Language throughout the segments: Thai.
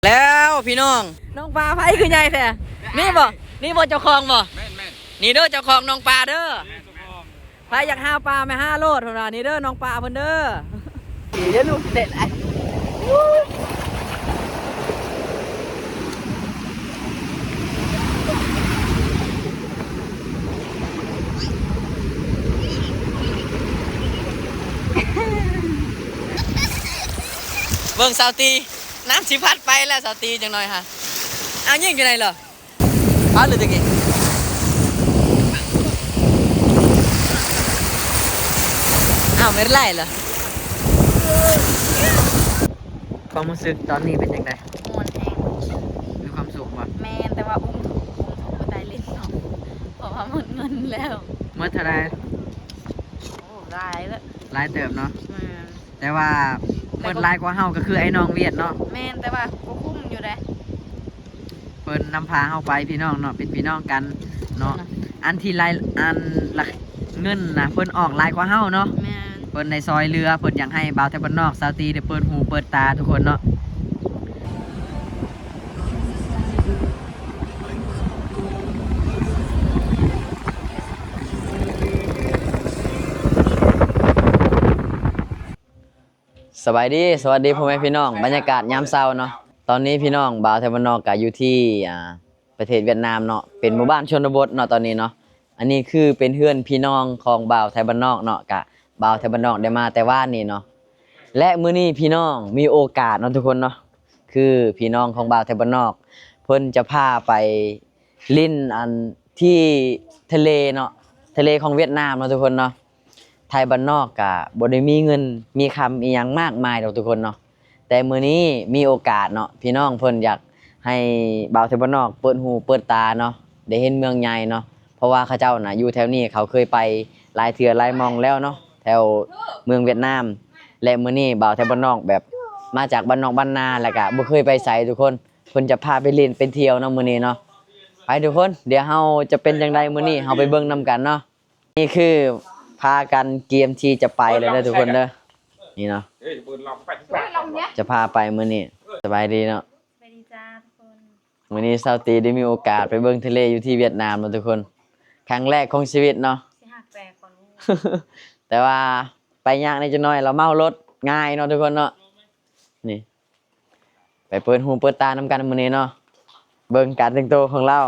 แล้วพี่น้องน้องปลาไผ่คือใหญ่แท้นี่บ่เจ้าของบ่นี่เด้อเจ้าของน้องปลาเด้อไผ่อยากหาปลาไม่5 โลเท่านั้นนี่เด้อน้องปลาเพิ่นเด้อเดี๋ยวลูกเด็ดไอ้เบิ่งสาวตีน้ำสิพัดไปแล้วสาวตีจังหน่อยฮะเอายิงอยู่ไหนเหรอพัดหรือตะกี้อ้าวไม่ไล่เหรอความรู้สึกตอนนี้เป็นยังไง มวนแห้ง มีความสุขป่ะ แม่นแต่ว่าอุ้มถูกก็ได้เล่นเนาะเพราะว่าหมดเงินแล้ว เมื่อเท่าไร โอ้ร้ายแล้ว รายเติบเนาะ แม่น แต่ว่าเมื่อรายกว่าเฮาก็คือไอ้น้องเวียดเนาะ แม่นแต่ว่าก็คุ้มอยู่ได้ เพิ่นนำพาเฮาไปพี่น้องเนาะเป็นพี่น้องกันเนาะอันที่รายอันละเงินนะเพิ่นออกรายกว่าเฮาเนาะ แม่น เพิ่นในซอยเรือเพิ่นอยากให้บ่าวแต่บ้านนอกซาวตีได้เปิดหูเปิดตาทุกคนเนาะสบายดีสวัสดีพ่อแม่พี่น้องบรรยากาศยามเช้าเนาะตอนนี้พี่น้องบ่าวแต่บ้านนอกก็อยู่ที่ประเทศเวียดนามเนาะเป็นหมู่บ้านชนบทเนาะตอนนี้เนาะอันนี้คือเป็นเฮือนพี่น้องของบ่าวไทยบ้านนอกเนาะกะบ่าวไทยบ้านนอกได้มาแต่ว่านี่เนาะและมื้อนี้พี่น้องมีโอกาสเนาะทุกคนเนาะคือพี่น้องของบ่าวไทยบ้านนอกเพิ่นจะพาไปลิ้นอันที่ทะเลเนาะทะเลของเวียดนามเนาะทุกคนเนาะไทยบ้านนอกกะบ่ได้มีเงินมีคำอีหยังมากมายดอกทุกคนเนาะแต่มื้อนี้มีโอกาสเนาะพี่น้องเพิ่นอยากให้บ่าวไทยบ้านนอกเปิดหูเปิดตาเนาะได้เห็นเมืองใหญ่เนาะเพราะว่าเขาเจ้าน่ะอยู่แถวนี้เขาเคยไปหลายเทื่อหลายหม่องแล้วเนาะแถวเมืองเวียดนามและมื้อนี้บ่าวไทยบ้านนอกแบบมาจากบ้านนอกบ้านนาแล้วก็บ่เคยไปไสทุกคนเพิ่นจะพาไปเล่นไปเที่ยวเนาะมื้อนี้เนาะไปทุกคนเดี๋ยวเฮาจะเป็นจังไดมื้อนี้เฮาไปเบิ่งนํกันเนาะนี่คือพากันเตรียมที่จะไปเลยเด้อทุกคนเด้อนี่เนาะจะพาไปมื้อนี้สบายดีเนาะ ไปดีจ้าทุกคน วันนี้ซาวตีได้มีโอกาสไปเบิ่งทะเลอยู่ที่เวียดนามนะทุกคนครั้งแรกของชีวิตเนาะ สิหักแปลก่อนลูก แต่ว่าไปยากในจะน้อยเราเมารถง่ายเนาะทุกคนเนาะนี่ไปเปิดหูเปิดตานํกันมื้อนี้เนาะเบิ่งการแต่งตัวของเรา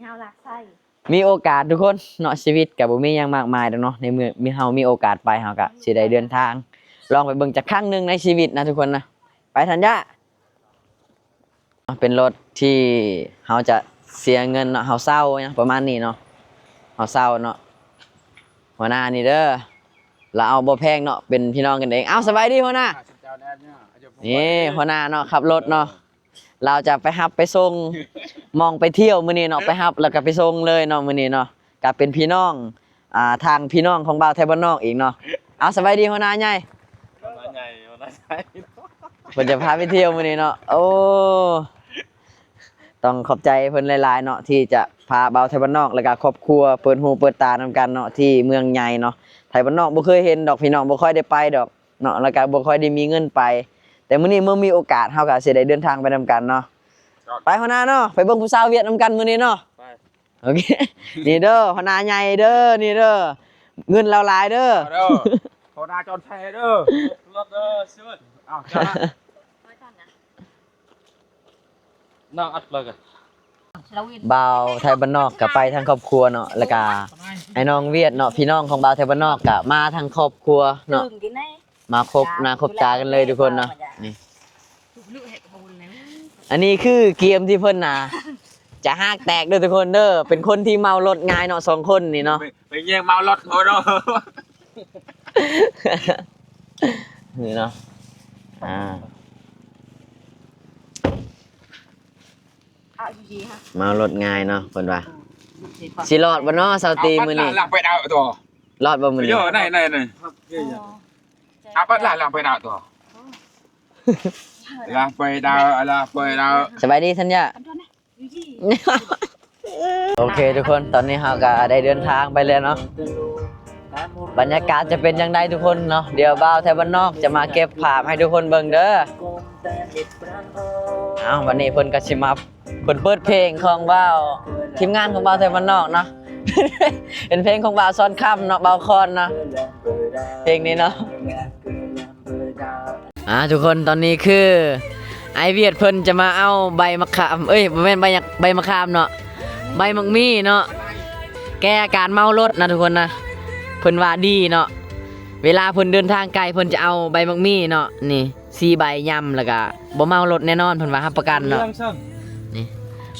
เงาหลักไส้ มีโอกาสทุกคนเนาะชีวิตก็บ่มีหยังมากมายดอกเนาะในเมื่อมีเฮามีโอกาสไปเฮาก็สิได้เดินทาง ลองไปเบิ่งจักครั้งหนึงในชีวิตนะทุกคนนะไปทันยะเป็นรถที่เฮาจะเสียเงินเนาะเฮาเศร้าเนี่ยประมาณนี้เนาะเฮาเศร้าเนาะหัวหน้านี่เด้อเราเอาบ่แพงเนาะเป็นพี่น้องกันเองเอ้าสบายดีหัวหน้านี่หัวหน้าเนาะขับรถเนาะเราจะไปรับไปส่งมองไปเที่ยวมื้อนี้เนาะไปรับแล้วก็ไปส่งเลยเนาะมื้อนี้เนาะก็เป็นพี่น้องทางพี่น้องของบ่าวไทยบ้านนอกอีกเนาะเอาสบายดีหัวหน้าใหญ่เพิ่นจะพาไปเที่ยวมื้อนี้เนาะโอ้ต้องขอบใจเพิ่นหลายๆเนาะที่จะพาบ่าวไทยบ้านนอกแล้วก็ครอบครัวเปิดหูเปิดตานำกันเนาะที่เมืองใหญ่เนาะไทยบ้านนอกบ่เคยเห็นดอกพี่น้องบ่ค่อยได้ไปดอกเนาะแล้วก็บ่ค่อยได้มีเงินไปแต่มื้อนี้เมื่อมีโอกาสเฮาก็สิได้เดินทางไปนำกันเนาะไปหัวหน้าเนาะไปเบิ่งผู้สาวเวียดนำกันมื้อนี้เนาะไปโอเคนี่เด้อหัวหน้าใหญ่เด้อนี่เด้อเงินเราหลายเด้อ หัวหน้าจอนแท้เด้อรถเด้อช่วยอ้าวจ้า ไม่ทันนะ นั่งอัดเลยกัน เราวิน บ่าวไทยบ้านนอกก็ไปทางครอบครัวเนาะแล้วก็ไอ้น้องเวียดเนาะพี่น้องของบ่าวไทยบ้านนอกก็มาทางครอบครัวเนาะ ตื่นกินได้ มาครบหน้าครบตากันเลยทุกคนเนาะนี่ ลูกเห็ดบูนแล้ว อันนี้คือเกมที่เพิ่นน่ะจะหากแตกเด้อทุกคนเด้อเป็นคนที่เมารถง่ายเนาะ2คนนี่เนาะ ไปแย่งเมารถเขาเนาะ นี่เนาะอ่า เอาดีๆฮะ เมารถง่ายเนาะเพิ่นว่าสิรอดบ่เนาะเซาตีมื้อนี้ หลังไปดาวตัว รอดบ่มื้อนี้ เยอะในอาปัดหลังไปดาวตัวหลังไปดาวหลังไปดาว สบายดีทันยะ อันนั้นนะอยู่ที่ โอเคทุกคนตอนนี้เราก็ได้เดินทางไปแล้วเนาะ บรรยากาศจะเป็นยังไงทุกคนเนาะเดี๋ยวบ่าวไทยบ้านนอกจะมาเก็บภาพให้ทุกคนเบิ่งเด้อเอาวันนี้เพิ่นก็สิมาเพิ่นเปิดเพลงของบ่าวทีมงานของบ่าวไทยบ้านนอกเนาะ เป็นเพลงของบ่าวซ้อนค่ำเนาะบ่าวคอนเนาะเพลงนี้เนาะทุกคนตอนนี้คือไอเวียดเพิ่นจะมาเอาใบมะขามบ่แม่นใบมะขามเนาะใบมักมี่เนาะแก้อาการเมารถนะทุกคนนะเพิ่นว่าดีเนาะเวลาเพิ่นเดินทางไกลเพิ่นจะเอาใบมักมี่เนาะนี่4ใบยำแล้วก็บ่เมารถแน่นอนเพิ่นว่ารับประกันเนาะนี่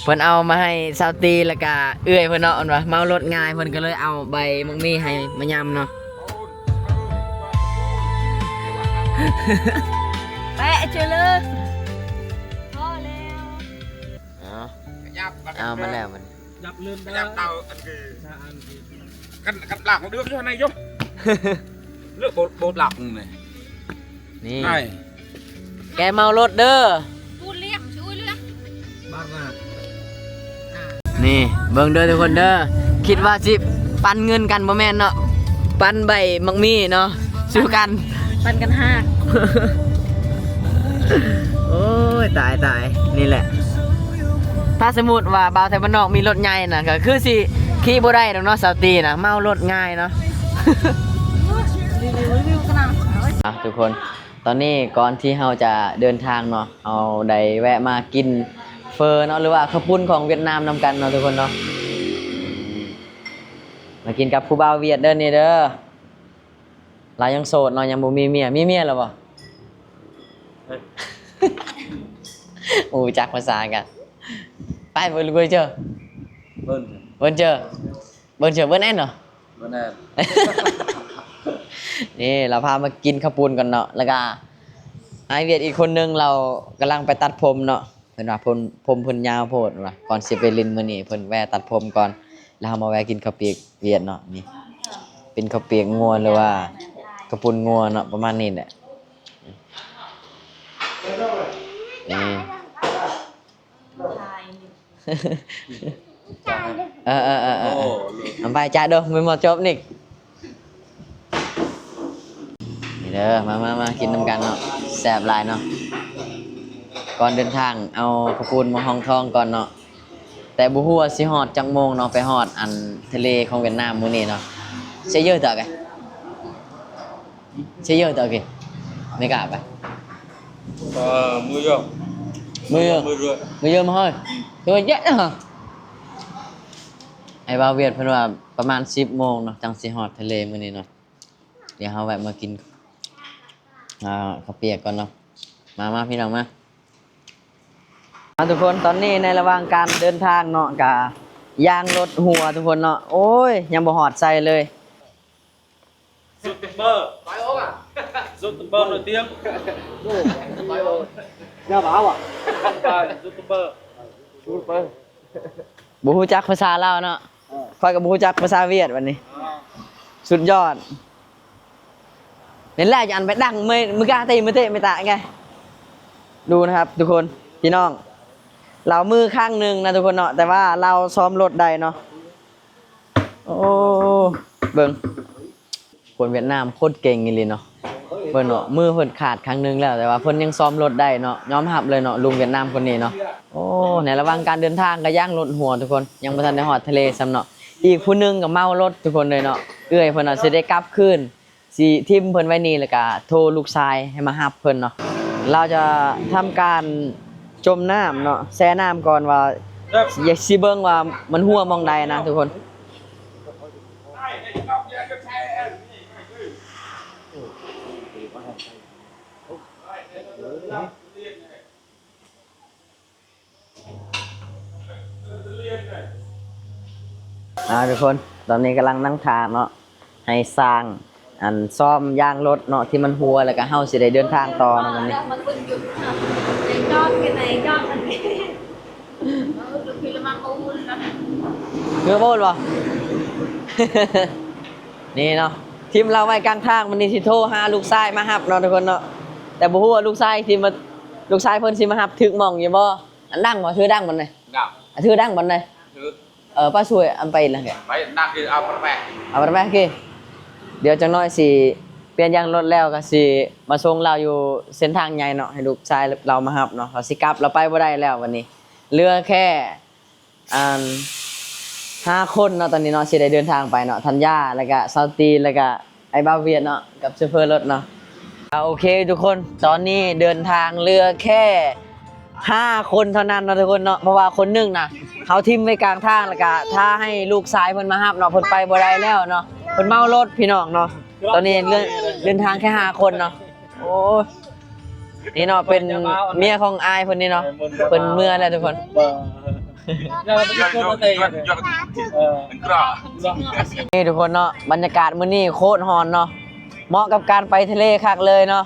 เพิ่นเอามาให้ซาวตีแล้วก็เอื้อยเพิ่นเนาะเพิ่นว่าเมารถง่ายเพิ่นก็เลยเอาใบมักมี่ให้มายำเนาะ แปะเจอเลยพอแล้ว เอามาแล้วมัน ยับเลื่อนยับเตาอันคือกันหลักของเดือนเท่าไหร่ยกเลือกโบดหลักเลย นี่ ใช่ แกเมารถเด้อ พูดเรียกช่วยเรียก บ้านน่ะ นี่เบิ่งเด้อทุกคนเด้อคิดว่าสิปันเงินกันบ่แม่นเนาะปันใบมักมี่เนาะสู้กัน ปันกันห้า โอ้ยตายนี่แหละ ถ้าสมมุติว่าบ่าวไทยบ้านนอกมีรถใหญ่น่ะก็คือสิขี่บ่ได้ดอกเนาะสาวตีน่ะเมารถง่ายเนาะ รีวิวกันนะ ทุกคนตอนนี้ก่อนที่เราจะเดินทางเนาะเอาได้แวะมากินเฟอเนาะหรือว่าข้าวปุ้นของเวียดนามนำกันเนาะทุกคนเนาะมากินกับผู้บ่าวเวียดเด้อนี่เด้อเรายังโสดเนาะยังบ่มีเมียแล้วบ่ โอ้จักภาษากันไปเบิ่งเจอ เบิ้ล เบิ่งเจอเบิ่งแน่นเนาะ เบิ้ลแน่ นี่เราพามากินข้าวปุ้นกันเนาะแล้วก็ไอเวียดอีกคนนึงเรากำลังไปตัดผมเนาะเพิ่นว่าผมเพิ่นยาวโพดว่ะก่อนสิไปลินมื้อนี้เพิ่นแวะตัดผมก่อนแล้วเรามาแวะกินข้าวเปียกเวียดเนาะนี่เป็นข้าวเปียกงัวหรือว่าข้าวปุ้นงัวเนาะประมาณนี้แหละนี่ Không phải chạy đâu, 11 chốt nè.นี่เด้อมากินน้ำกันเนาะแซ่บหลายเนาะก่อนเดินทางเอาข้าวปุ้นมาห้องทองก่อนเนาะแต่บ่ฮู้ว่าสิฮอดจักโมงเนาะไปฮอดอันทะเลของเวียดนามมื้อนี้เนาะใช่เยอะต่อกันใช่เยอะต่อกันไม่กล้าไป mưa vô mưa mưa mà thôi thôi chết đó hả ไอ้บ่าวเวียดเพิ่นว่าประมาณ 10 โมงเนาะจังสิฮอดทะเลมื้อนี้เนาะเดี๋ยวเฮาแวะมากินข้าวเปียกก่อนเนาะมาพี่น้องมาทุกคนตอนนี้ในระหว่างการเดินทางเนาะกะยางรถหัวทุกคนเนาะโอ้ยยังบ่ฮอดใส่เลย youtuber phải không à youtuber nổi tiếng Nhà báo à? youtuber บ่ฮู้จักภาษาลาวเนาะข้อยก็บ่ฮู้จักภาษาเวียดวันนี้ สุดยอดนี่แหละจะอันไปดังมือกาตีมือเตะไม่ตะไงดูนะครับทุกคนพี่น้องเรามือข้างหนึ่งนะทุกคนเนาะแต่ว่าเราซ้อมรถได้เนาะโอ้เบิ่งคนเวียดนามโคตรเก่งอีหลีเนาะเบิ่งเนาะมือเพิ่นขาดครั้งหนึงแล้วแต่ว่าเพิ่นยังซ้อมรถได้เนาะยอมรับเลยเนาะลุงเวียดนามคนนี้เนาะโอ้ในระหว่างการเดินทางก็ย่างรถหัวทุกคนยังบ่ทันได้ฮอดทะเลซ้ำเนาะอีกผู้หนึงก็เมารถทุกคนเลยเนาะเอื้อยเพิ่นน่ะสิได้กลับคืนสิทิมเพิ่นไว้นี่แล้วก็โทรลูกชายให้มารับเพิ่นเนาะเราจะทำการจมน้ำเนาะแช่น้ำก่อนว่าอยากสิเบิ่งว่ามันหัวมองใดนะทุกคนทุกคนตอนนี้กำลังนั่งทานเนาะให้สร้างอันซ่อมยางรถเนาะที่มันหัวแล้วก็เฮาสิได้เดินทางต่อเนาะวันนี้ มันคุณหยุดค่ะไอ้จอดกันไหนจอดมันดูพี่ละมาเขาหุ่นนะ เพื่อโบนบ่ นี่เนาะทีมเราไว้กลางทางมันนี่สิโทรหาลูกชายมารับเนาะทุกคนเนาะแต่บ่ฮู้ว่าลูกชายสิมาลูกชายเพิ่นสิมารับถึกหม่องอยู่บ่อันดังบ่ถือดังบ่เลย gặp ถือดังบ่เลย thứ ป้าช่วยอันไปละแก phải đặt thì ao con mẹ เอาไปแม่กี้ เดี๋ยวจังน้อยสิเปลี่ยนยางรถแล้วก็สิมาส่งเราอยู่เส้นทางใหญ่เนาะให้ลูกชายเรามารับเนาะเราสิกลับเราไปบ่ได้แล้ววันนี้เหลือแค่5 คนเนาะตอนนี้เนาะสิได้เดินทางไปเนาะธัญญาแล้วก็ซาวตีแล้วก็ไอ้บ่าวเวียดเนาะกับโชเฟอร์รถเนาะโอเคทุกคนตอนนี้เดินทางเหลือแค่5 คนเท่านั้นเนาะทุกคนเนาะเพราะว่าคนหนึงน่ะเขาทิ่มไว้กลางทางแล้วก็ถ้าให้ลูกชายเพิ่นมารับเนาะเพิ่นไปบ่ได้แล้วเนาะเพิ่นเมารถพี่น้องเนาะตอนนี้เดินทางแค่5 คนเนาะโอ้ยนี่เนาะเป็นเมียของอายเพิ่นนี่เนาะเพิ่นเมื่อแล้วทุกคน นี่ทุกคนเนาะบรรยากาศมื้อนี้โคตรฮอนเนาะเหมาะกับการไปทะเลคักเลยเนาะ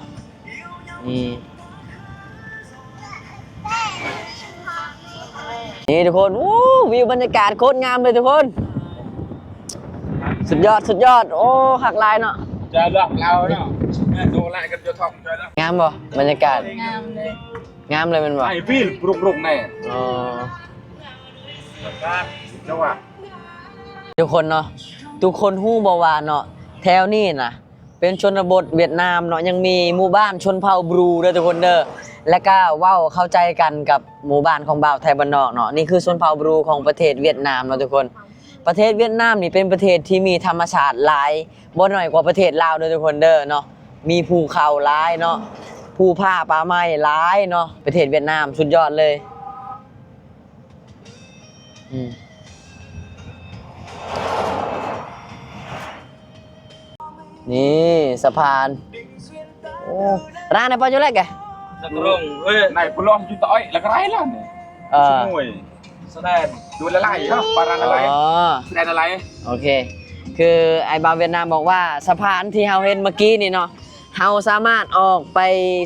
นี่ทุกคนวู้วิวบรรยากาศโคตรงามเลยทุกคนสุดยอดโอ้หักลายเนาะ จะเลือกเราเนาะดูแลกันจะท่องใจแล้ว งามบ่บรรยากาศ งามเลย งามเลยแมันบ่ ไอ้พี่รุกๆแน่ อ๋อ เจ้าว่า ทุกคนเนาะทุกคนฮู้บ่ว่าเนาะแถวนี้น่ะเป็นชนบทเวียดนามเนาะยังมีหมู่บ้านชนเผ่าบรูเด้อทุกคนเด้อและก็เว้าเข้าใจกันกับหมู่บ้านของบ่าวไทยบ้านนอกเนาะนี่คือชนเผ่าบรูของประเทศเวียดนามเนาะทุกคนประเทศเวียดนามนี่เป็นประเทศที่มีธรรมชาติหลายบ่น้อยกว่าประเทศลาวเด้อทุกคนเด้อเนาะมีภูเขาหลายเนาะภูผาป่าไม้หลายเนาะประเทศเวียดนามสุดยอดเลยนี่สะพานโอ้ร้านไหนปอจุเล็กแก จะตรงเอ้ยนายปลอมจุดอ้อยแล้วก็ไรล่ะเนี่ยสมุยแสดงดูละลายครับปารันอะไรแสดงอะไร โอเคคือไอ้บาวเวียดนามบอกว่าสะพานที่เฮาเห็นเมื่อกี้นี่เนาะเฮาสามารถออกไป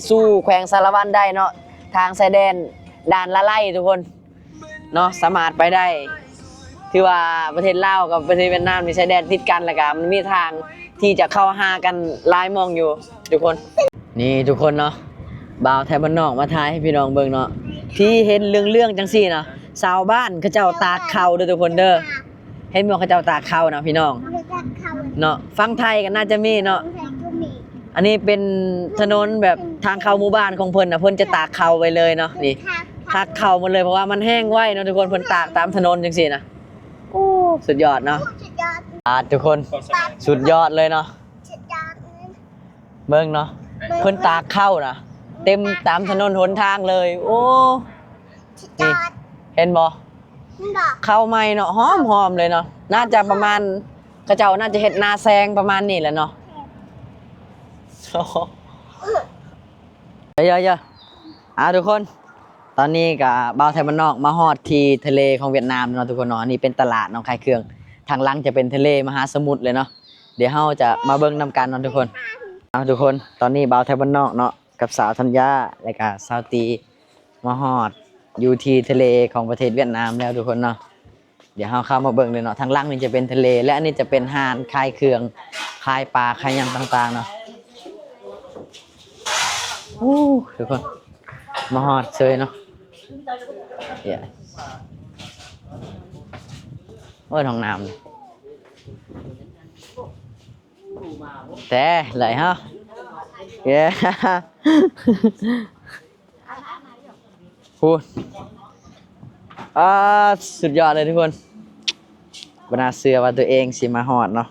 สู่แขวงสารวันได้เนาะทางชายแดนด่านละไล่ทุกคนเนาะสามารถไปได้ที่ว่าประเทศลาวกับประเทศเวียดนามมีชายแดนติดกันแล้วก็มันมีทางที่จะเข้าหากันหลายมองอยู่ทุกคนนี่ทุกคนเนาะบ่าวไทยบ้านนอกมาทายให้พี่น้องเบิ่งเนาะที่เห็นเรื่องจังซี่เนาะชาวบ้านเขาเจ้าตากข้าวเด้อทุกคนเด้อเห็นบ่เขาเจ้าตากข้าวนะพี่น้องเนาะฟังไทยก็น่าจะมีเนาะอันนี้เป็นถนนแบบทางเข้าหมู่บ้านของเพิ่นน่ะเพิ่นจะตากข้าวไว้เลยเนาะนี่ตากข้าวหมดเลยเพราะว่ามันแห้งไวเนาะทุกคนเพิ่นตากตามถนนจังซี่นะโอ้สุดยอดเนาะทุกคนสุดยอดเลยเนาะเบิ่งเนาะเพิ่นตากข้าวนะเต็มตามถนนหนทางเลยโอ้นี่เห็นบ่ข้าวใหม่เนาะหอมเลยเนาะน่าจะประมาณกระเจ้าน่าจะเฮ็ดนาแซงประมาณนี้แหละเนาะเยอะๆทุกคนตอนนี้ก็บ่าวไทยบ้านนอกมาฮอดที่ทะเลของเวียดนามเนาะทุกคนเนาะนี่เป็นตลาดเนาะขายเครื่องทางหลังจะเป็นทะเลมหาสมุทรเลยเนาะเดี๋ยวเราจะมาเบิ่งนำกันเนาะทุกคนทุกคนตอนนี้บ่าวไทยบ้านนอกเนาะกับสาวธัญญาและก็สาวตีมาฮอดอยู่ที่ทะเลของประเทศเวียดนามแล้วทุกคนเนาะเดี๋ยวเราเข้ามาเบิ่งเลยเนาะทางหลังนี่จะเป็นทะเลและอันนี้จะเป็นห้านขายเครื่องขายปลาขายหยังต่างๆเนาะทุกคนมาฮอดเซยเนาะโอ้ยห้องน้ำแต่ไหลฮะพูดสุดยอดเลยทุกคนบรรดาเสือว่าตัวเองสิมาฮอดเนาะ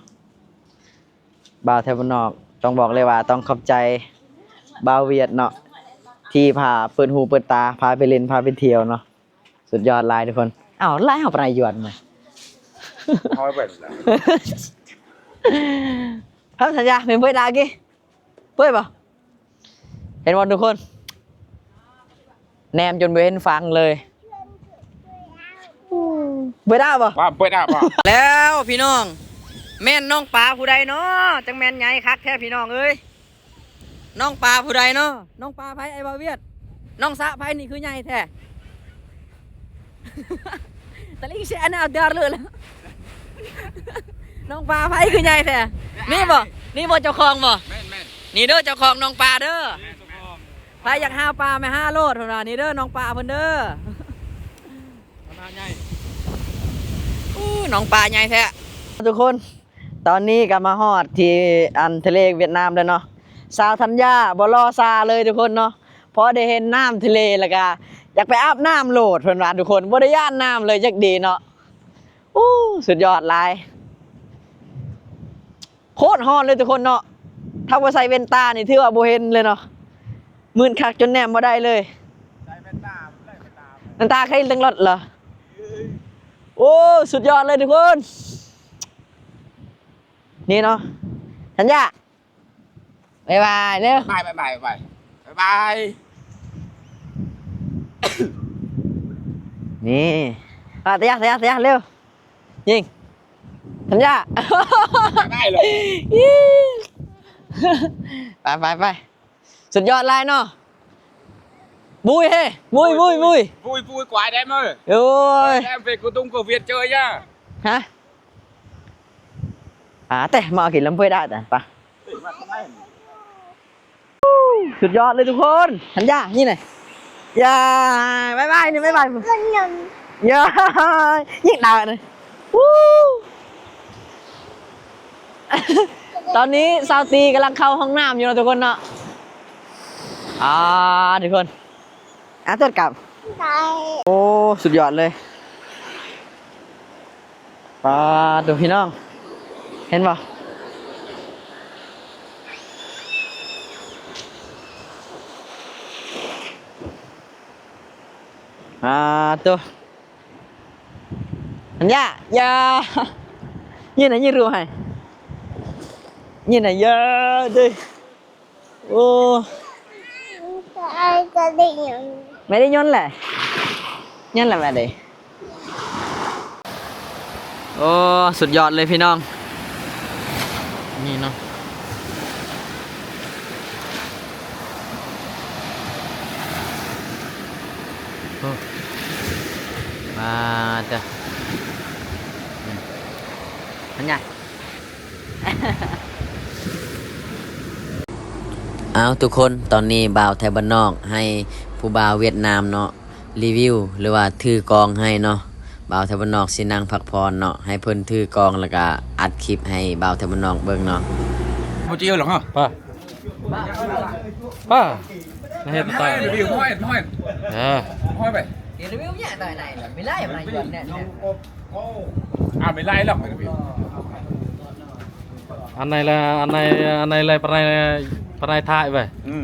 บ่าวไทยบ้านนอกต้องบอกเลยว่าต้องขอบใจบ่าวเวียดเนาะที่พาเปิดหูเปิดตาพาไปเล่นพาไปเที่ยวเนาะสุดยอดลายทุกคนไล่เอาไปหยวนมาเอาไปแล้ว ครับสัญญาเป็นเพื่อนดากี้เพื่อนป่ะเห็นวันทุกคนแนมจนไม่เห็นฟังเลยเพื่อนดาป่ะเปิดได้ป่ะแล้วพี่น้องแม่นน้องปลาผู้ใดเนาะจังแม่นไงคักแค่พี่น้องเอ้ยน้องปลาผู้ใดเนาะน้องปลาไผไอ้บ่าวเวียดน้องสะไผนี่คือใหญ่แท้แต่ลิงเสียน่าเดือดเลยแล้วน้องปลาไผคือใหญ่แท้นี่บ่เจ้าของบ่นี่เด้อเจ้าของน้องปลาเด้อไผอยากหาปลาไม่5 โลเท่านั้นนี่เด้อน้องปลาเพิ่นเด้อน้องปลาใหญ่แท้ทุกคน ตอนนี้ก็มาฮอดที่อันทะเลเวียดนามแล้วเนาะสาวธัญญาบ่รอซาเลยทุกคนเนาะพอได้เห็นน้ำทะเลแล้วก็อยากไปอาบน้ำโลดเพิ่นว่าทุกคนบ่ได้ย่านน้ำเลยจักดีเนาะอู้สุดยอดหลายโคตรฮ้อนเลยทุกคนเนาะถ้าบ่ใส่แว่นตานี่ถือว่าบ่เห็นเลยเนาะมืดคักจนแนมบ่ได้เลยใส่แว่นตาแว่นตาใครตั้งรถเหรอโอ้สุดยอดเลยทุกคนนี่เนาะธัญญาบ๊ายบายเร็ว บายบายบายบายบาย นี่ธัญญาเร็วยิงธัญญา ได้เลย ไปสุดยอดลายเนาะบุยเฮ้บุย vui quái đấy em ơi โอ้ย em về cô tung của Việt chơi nhá ฮะแต่มาเอากินลำเพยได้แต่ปะสุดยอดเลยทุกคนธัญญานี่หน่อยอย่าบ๊ายบายนี่บ๊ายบายอย่ายิ่งด่าเลยตอนนี้ซาวตีกำลังเข้าห้องน้ำอยู่นะทุกคนเนาะทุกคนตัวกลับโอ้สุดยอดเลยดูพี่น้องเห็นป่ะตัวอันยาอย่าnhư này như rùa hay như này giờ đi ô mẹ đi nhón lại mẹ đi โอ้สุดยอดเลยพี่น้องนี่เนาะมาเด้ออันใหญ่ เอาทุกคนตอนนี้บ่าวไทยบ้านนอกให้ผู้บ่าวเวียดนามเนาะรีวิวหรือว่าถือกองให้เนาะบ่าวไทยบ้านนอกสินั่งพักผ่อนเนาะให้เพิ่นถือกองแล้วก็อัดคลิปให้บ่าวไทยบ้านนอกเบิ่งเนาะ một chiều lắm hả Pa nó hết tay review hỏi à hỏi vậyรีวิวเนี่ยต่อยไหนล่ะไม่ไล่อะไรอยู่เนี่ย mày like lắm review anh này là phần này thại vậy ừ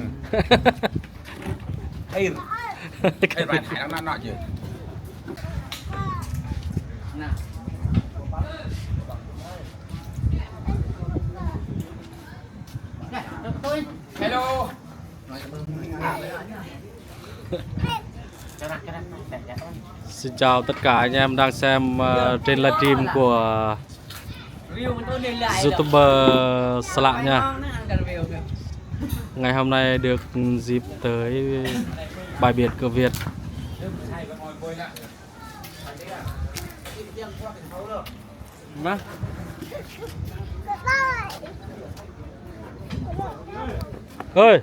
hay hay bạn hãy làm nọ chứ hello xin chào tất cả anh em đang xem trên livestream của YouTuber Sạ nha. Ngày hôm nay được dịp tới bãi biển cửa Việt. Má. Ơi.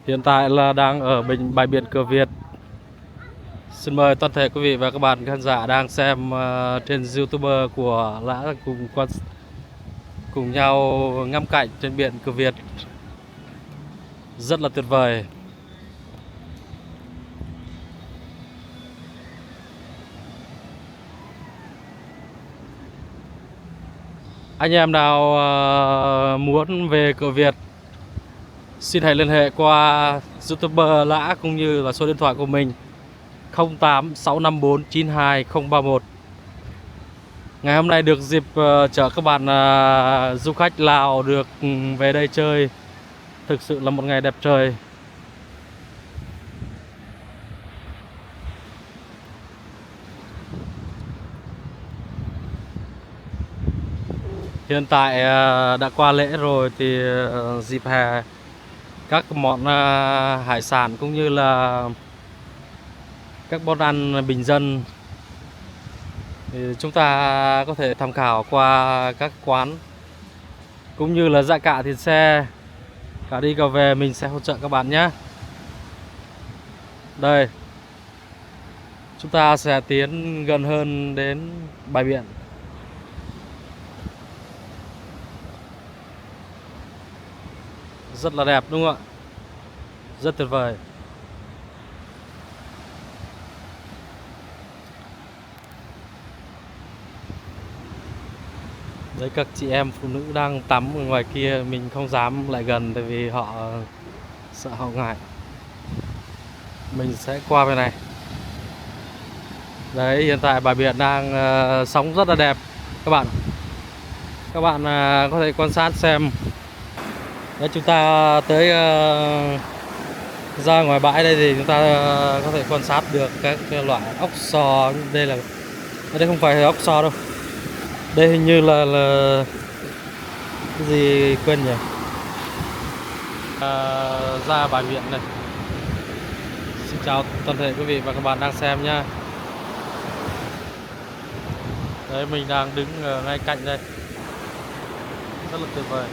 Hiện tại là đang ở bãi biển cửa Việt. Xin mời toàn thể quý vị và các bạn khán giả đang xem trên YouTuber của Lã cùng nhau ngắm cảnh trên biển cửa Việt. Rất là tuyệt vời. Anh em nào muốn về cửa Việt xin hãy liên hệ qua YouTuber Lã cũng như là số điện thoại của mình 0865492031. Ngày hôm nay được dịp chở các bạn du khách Lào được về đây chơi. Thực sự là một ngày đẹp trời. Hiện tại đã qua lễ rồi thì dịp hè các món hải sản cũng như là các món ăn bình dân thì chúng ta có thể tham khảo qua các quán cũng như là giá cả thịt xe, cả đi cả về mình sẽ hỗ trợ các bạn nhé. Đây, chúng ta sẽ tiến gần hơn đến bãi biển. Rất là đẹp đúng không ạ? Rất tuyệt vời. Đấy, các chị em phụ nữ đang tắm ở ngoài kia, mình không dám lại gần tại vì họ sợ, họ ngại. Mình sẽ qua bên này. Đấy, hiện tại bãi biển đang sóng rất là đẹp các bạn. Các bạn có thể quan sát xem. Đấy, chúng ta tới ra ngoài bãi đây thì chúng ta có thể quan sát được các loại ốc sò. Đây không phải là ốc sò đâu. Đây hình như là cái gì quên nhỉ. Ra bãi biển này. Xin chào toàn thể quý vị và các bạn đang xem nhá. Đấy, mình đang đứng ngay cạnh đây. Rất là tuyệt vời.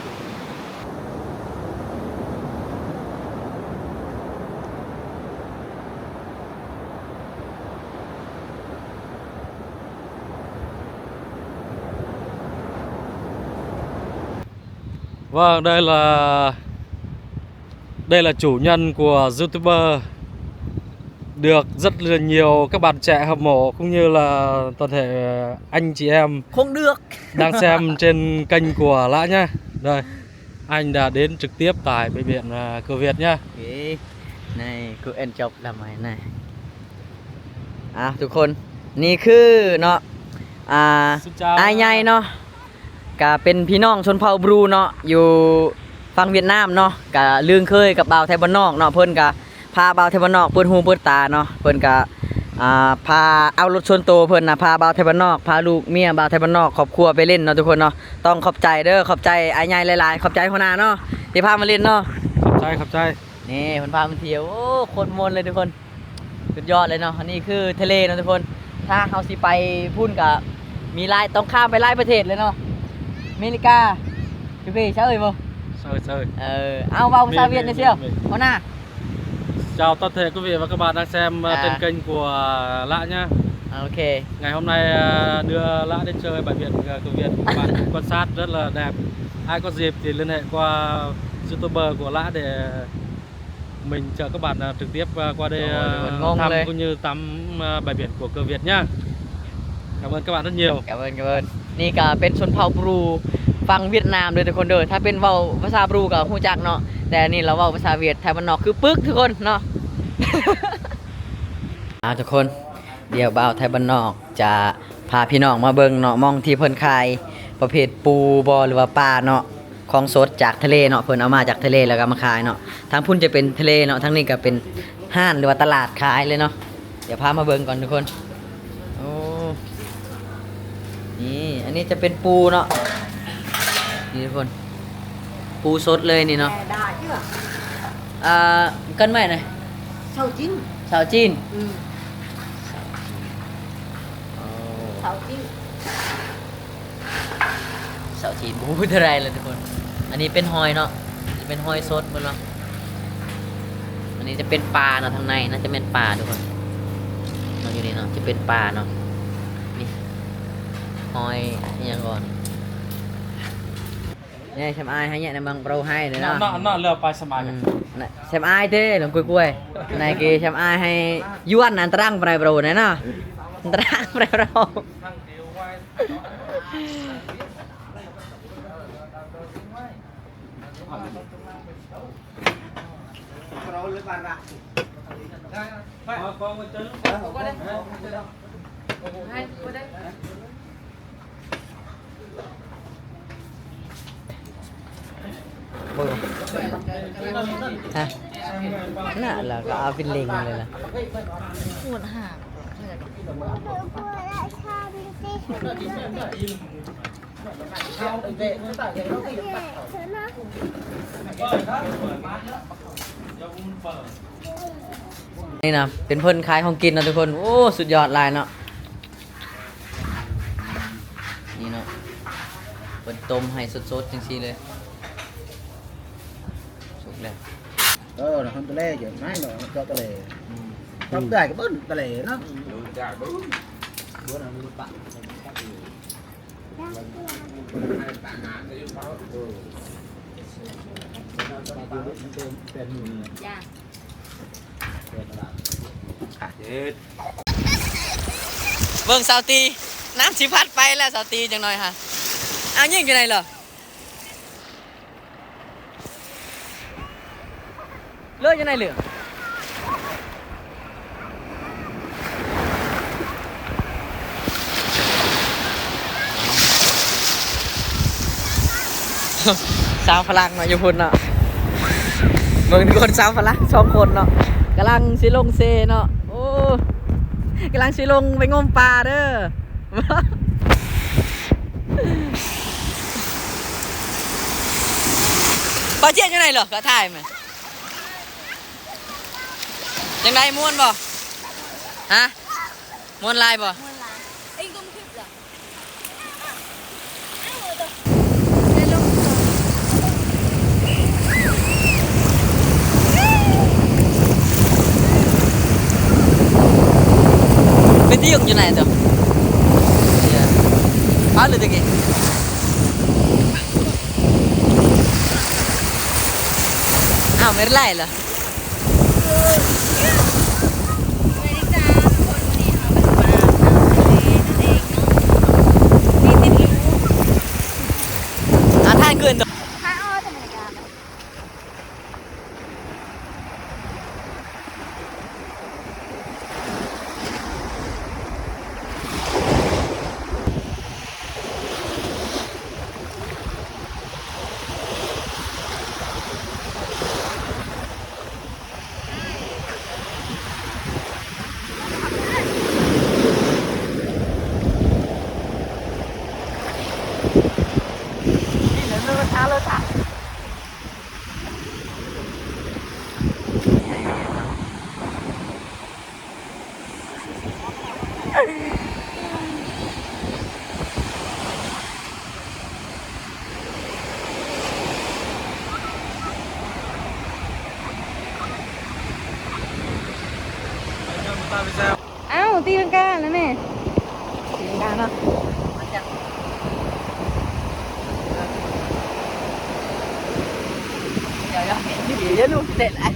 Vâng, đây là chủ nhân của YouTuber được rất là nhiều các bạn trẻ hâm mộ cũng như là toàn thể anh chị em Không được. đang xem trên kênh của Lã nhá. Đây, anh đã đến trực tiếp tại bãi biển Cửa Việt nhá. Này, cứ end chọc làmไม này. ทุกคนนี่คือเนาะอายใหญ่เนาะก็เป็นพี่น้องชนเผ่าบรูเนาะอยู่ฝั่งเวียดนามเนาะก็ลืงเคยกับบ่าวไทยบ้านนอกเนาะเพิ่นก็พาบ่าวไทยบ้านนอกเปิดหูเปิดตาเนาะเพิ่นก็พาเอารถชนโตเพิ่นน่ะพาบ่าวไทยบ้านนอกพาลูกเมียบ่าวไทยบ้านนอกครอบครัวไปเล่นเนาะทุกคนเนาะต้องขอบใจเด้อขอบใจอายใหญ่หลายๆขอบใจหัวหน้าเนาะที่พามาเล่นเนาะ ขอบใจ นี่เพิ่นพามาเที่ยวโอ้โคตรมนเลยทุกคนสุดยอดเลยเนาะอันนี้คือทะเลเนาะทุกคนถ้าเฮาสิไปพุ่นก็มีหลายต้องข้ามไปหลายประเทศเลยเนาะอเมริกาพี่พี่ใช่เอ่ยบ่ Trời. เอาเว้าภาษาเวียดหน่อยเชียวหัวหน้า Chào toàn thể quý vị và các bạn đang xem trên kênh của Lã nhá. Ok. Ngày hôm nay đưa Lã đến chơi bãi biển Cửa Việt, các bạn quan sát rất là đẹp. Ai có dịp thì liên hệ qua YouTuber của Lã để mình chở các bạn trực tiếp qua đây thăm cũng như tắm bãi biển của Cửa Việt nhá. Cảm ơn các bạn rất nhiều. Cảm ơn นี่ก็เป็นชนเผ่าบรูฟังเวียดนามเลยทุกคนเด้อถ้าเป็นเว้าภาษาบรูก็ฮู้จักเนาะแต่นี่เราเว้าภาษาเวียดไทยบ้านนอกคือปึกทุกคนเนาะ ทุกคนเดี๋ยวบ่าวไทยบ้านนอกจะพาพี่น้องมาเบิ่งเนาะมองที่เพิ่นขายประเภทปูบ่หรือว่าปลาเนาะของสดจากทะเลเนาะเพิ่นเอามาจากทะเลแล้วก็มาขายเนาะทางพุ่นจะเป็นทะเลเนาะทางนี้ก็เป็นห้างหรือว่าตลาดขายเลยเนาะเดี๋ยวพามาเบิ่งก่อนทุกคนโอ้นี่อันนี้จะเป็นปูเนาะนี่ทุกคนปูสดเลยนี่เนาะ Đà chưa? cân mày này Sầu chín. xào chín Sầu chín. xào chín búเท่าไรเลยทุกคนอันนี้เป็นหอยเนาะจะเป็นหอยสดหมดเนาะอันนี้จะเป็นปลาเนาะทางในน่าจะเป็นปลาทุกคนมันอยู่นี่เนาะจะเป็นปลาเนาะนี่หอยนี่ยังก่อนนี่xem ai hay nhẹ này bằng pro hay nữa đó Nó lừa bài xem ai này, xem ai thế làm quê này kì xem ai hay yuan anh ta đang bài pro này nè anh ta đang bài pro Bôi hả? Nè là có viên linh này là Nguồn hàng.นี่นะเป็นเพิ่นขายของกินนะทุกคนโอ้สุดยอดลายเนาะนี่เนาะเพิ่นต้มให้สดๆจังซี่เลยสุกแล้ว nó không tele giờ máy nó cho tele trong cái cái bớt tele nó อย่าดูให้ต่างงานได้เขา จ้า เจ็ด เบิ่งสาวตีน้ำสิพัดไปแล้วสาวตีจังหน่อยฮะอ้าวยิงอยู่ไหนเหรอเลือกอยู่ไหนเหลือสาวพลังเนาะอยู่พุ่นเนาะเบิ่งทุกคนสาวพลัง2 คนเนาะกำลังสิลงเซเนาะโอ้กำลังสิลงไปงมปลาเด้อ ปลาเจี๊ยบอยู่ไหนเหรอกระถ่ายมันยังไงม้วนบ่ฮะม้วนลายบ่ มวนลาไอ้กุ้งคลิปเหรอเป็นที่อยู่ไหนตัวป้าหรือตะกี้อ้าวไม่ไล่เหรอ ไม่ได้จ้าทุกคนวันนี้เราก็จะมาอาบน้ำทะเลนั่นเองเนาะมีติดอยู่ ท่านเกินตัว ถ้าอ้อทำรายการไหม นี่เหลือเลือดช้าเลยจ้ะอ้าวตีลังกาแล้วแม่ สีกาเนาะเดี๋ยวเห็นที่เดี๋ยวลูกเสร็จแล้ว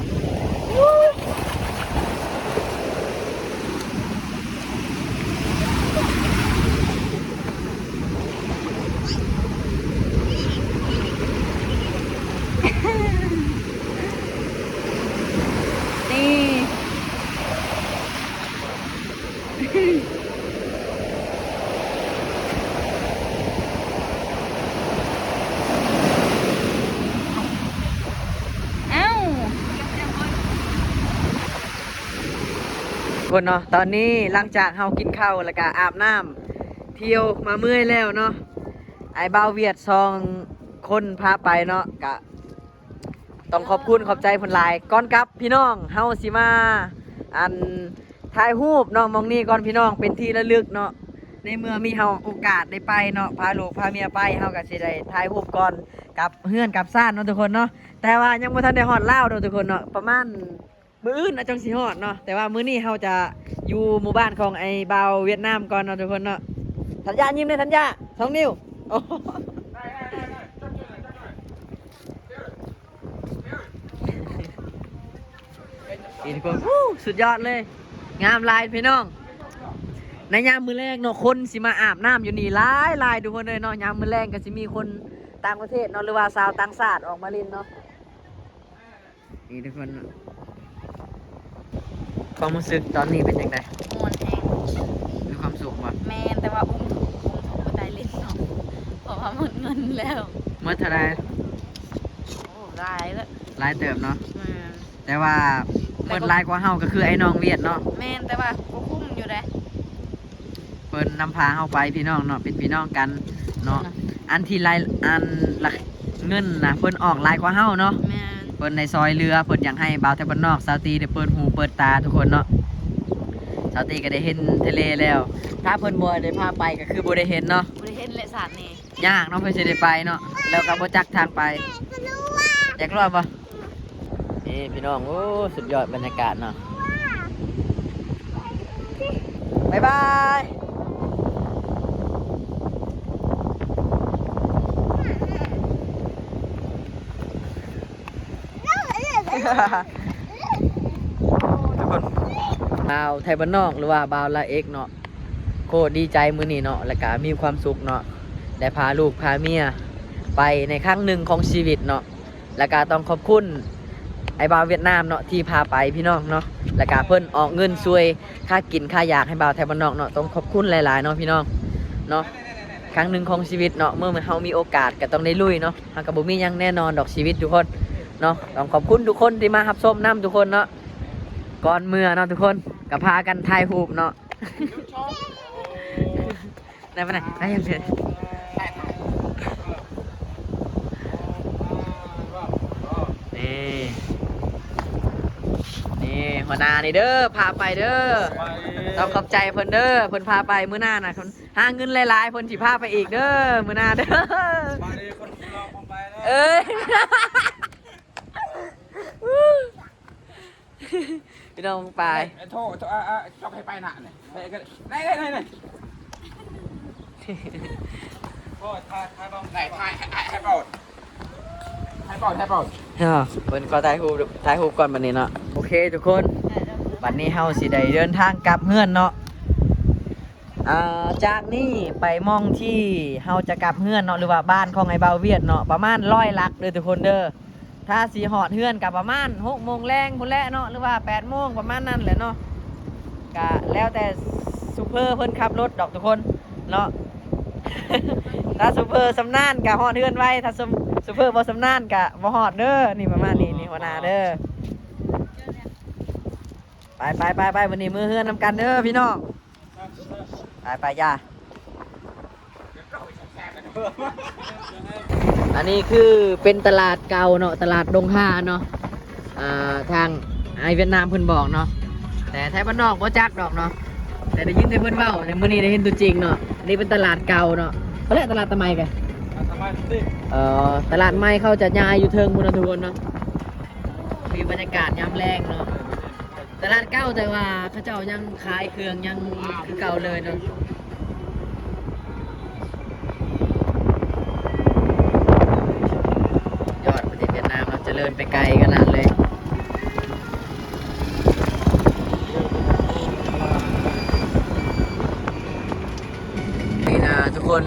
นี่ เอ้า คนเนาะตอนนี้หลังจากเฮากินข้าวแล้วก็อาบน้ำเที่ยวมาเมื่อยแล้วเนาะไอ้บ่าวเวียดซองคนพาไปเนาะกะต้องขอบคุณขอบใจเพิ่นหลายก่อนกลับพี่น้องเฮาสิมาอันถ่ายรูปเนาะมองนี่ก่อนพี่น้องเป็นที่ระลึกเนาะในเมื่อมีเฮาโอกาสได้ไปเนาะพาลูกพาเมียไปเฮาก็สิได้ถ่ายรูปก่อนกับเฮือนกับซ่านเนาะทุกคนเนาะแต่ว่ายังบ่ทันได้ฮอดลาวเนาะทุกคนเนาะประมาณ มื้ออื่นอาจจังสิฮอดเนาะแต่ว่ามื้อนี้เราจะอยู่หมู่บ้านของไอ้บ่าวเวียดนามก่อนเนาะทุกคนเนาะธัญญายิ้มเลยธัญญา2 นิ้วโอ้โหนี่ทุกคนวู้สุดยอดเลย งามลายพี่น้องในยามมื้อแรกเนาะคนสิมาอาบน้ำอยู่นี่หลายทุกคนเลยเนาะยามมื้อแรกก็สิมีคนต่างประเทศเนาะหรือว่าชาวต่างชาติออกมาเล่นเนาะนี่ทุกคนเนาะ ความรู้สึกตอนนี้เป็นยังไง มวนแห้ง มีความสุขป่ะ แมนแต่ว่าอุ้มถูกก็ได้เล่นเนาะเพราะว่าหมดเงินแล้ว เมื่อเท่าไร โอ้ได้แล้ว รายเติบเนาะ แมน แต่ว่าเมื่อรายกว่าเฮาก็คือไอ้น้องเวียดเนาะ แมนแต่ว่าก็คุ้มอยู่เลย เพิ่นนำพาเฮาไปพี่น้องเนาะเป็นพี่น้องกันเนาะอันที่รายอันละเงินนะเพิ่นออกรายกว่าเฮาเนาะ แมน เพิ่นในซอยเรือเพิ่นอยากให้บ่าวไทยบ้านนอกซาวตีได้เปิดหูเปิดตาทุกคนเนาะซาวตีก็ได้เห็นทะเลแล้ว ถ้าเพิ่นบ่ได้พาไปก็คือบ่ได้เห็นเนาะ บริเห็นและสาดนี่ ยากเนาะเพิ่นสิได้ไปเนาะแล้วก็บ่จักทางไปอยากรอดบ่นี่พี่น้องโอ้สุดยอดบรรยากาศเนาะ บ๊ายบาย ทุกคนบ่าวไทยบ้านนอกหรือว่าบ่าวละเอกเนาะโคตรดีใจมื้อนี้เนาะแล้วก็มีความสุขเนาะได้พาลูกพาเมียไปในครั้งหนึ่งของชีวิตเนาะแล้วก็ต้องขอบคุณไอ้บ่าวเวียดนามเนาะที่พาไปพี่น้องเนาะแล้วก็เพิ่นออกเงินช่วยค่ากินค่าอยากให้บ่าวไทยบ้านนอกเนาะต้องขอบคุณหลายๆเนาะพี่น้องเนาะครั้งหนึ่งของชีวิตเนาะเมื่อเฮามีโอกาสก็ต้องได้ลุยเนาะเฮาก็บ่มีหยังแน่นอนดอกชีวิตทุกคนเนาะต้องขอบคุณทุกคนที่มารับชมน้ำทุกคนเนาะก่อนเมื่อเนาะทุกคนก็พากันถ่ายรูปเนาะ ได้ปะไหนได้ยังเสร็จนี่หัวหน้านี่เด้อพาไปเด้อต้องขอบใจเพิ่นเด้อเพิ่นพาไปมื้อหน้าน่ะเพิ่นหาเงินหลายๆเพิ่นสิพาไปอีกเด้อมื้อหน้าเด้อเอ้ยพี่น้องไป โทษจอกให้ไปหนะเนี่ยไปกันไหนโอ้ถ่ายบ้างไหนถ่ายเปล่าเพิ่นก็ถ่ายรูปก่อนบัดนี้เนาะโอเคทุกคนบัดนี้เฮาสิได้เดินทางกลับเฮือนเนาะจากนี้ไปมองที่เฮาจะกลับเฮือนเนาะหรือว่าบ้านของไอ้บ่าวเวียดเนาะประมาณ100 ลักเด้อทุกคนเด้อถ้าสิฮอดเฮือนก็ประมาณ 6 โมงแรงพุ่นแหละเนาะหรือว่า 8 โมงประมาณนั้นแหละเนาะก็แล้วแต่ซูเปอร์เพิ่นขับรถดอกทุกคนเนาะ ถ้าซูเปอร์สำนานก็ฮอดเฮือนไว้ถ้าซูเปอร์บ่สำนานก็บ่ฮอดเด้อนี่ประมาณนี้นี่หัวหน้าเด้อไปวันนี้มือเฮือนนำกันเด้อพี่น้องไปย่าอันนี้คือเป็นตลาดเก่าเนาะตลาดดงห่าเนาะทางไอเวียดนามเพิ่นบอกเนาะแต่ไทยบ้านนอกบ่จักดอกเนาะแต่ได้ยินแต่เพิ่นเว้าในมื้อนี้ได้เห็นตัวจริงเนาะนี่เป็นตลาดเก่าเนาะเขาเรียกตลาดตะไมกันตลาดไม้เขาจะย้ายอยู่เทิงพุ่นนะทุกคนเนาะมีบรรยากาศยามแรงเนาะตลาดเก่าแต่ว่าเขาเจ้ายังขายเครื่องยังคือเก่าเลยเนาะยอดประเทศเวียดนามเราเจริญไปไกลขนาดเลยนี่นะทุกคน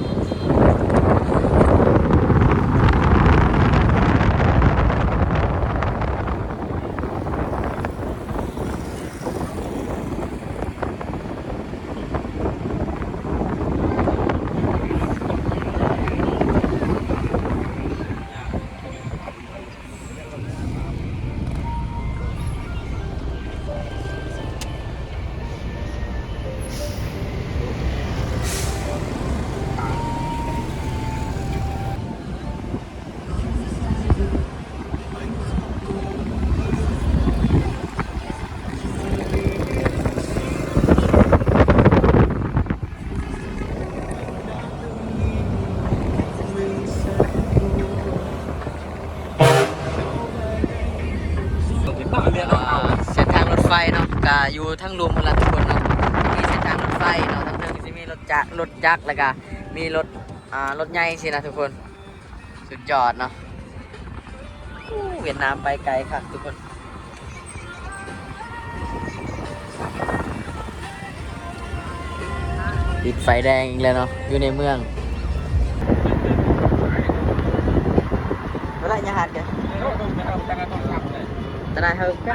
เส้นทางรถไฟเนาะก็อยู่ทั้งรวมหมดละทุกคนเนาะมีเส้นทางรถไฟเนาะทั้งเทิงที่มีรถจักรแล้วก็มีรถใหญ่สินะทุกคนสุดยอดเนาะเวียดนามไปไกลค่ะทุกคนติดไฟแดงอีกแล้วเนาะอยู่ในเมืองเมื่อไรจะหัดกันตลาดเฮิร์ก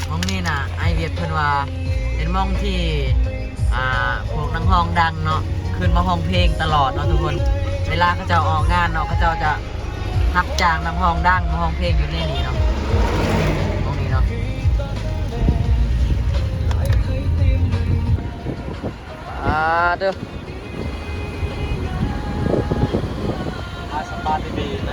มองนี่นะไอเวียดเพิ่นว่าเป็นมองที่พวกนักร้องดังเนาะขึ้นมาห้องเพลงตลอดเนาะทุกคนเวลาเขาจะออกงานเนาะเขาจะนับจ้างนักร้องดังมาห้องเพลงอยู่ในนี่เนาะมองนี้เนาะเด้อสบายดีไหม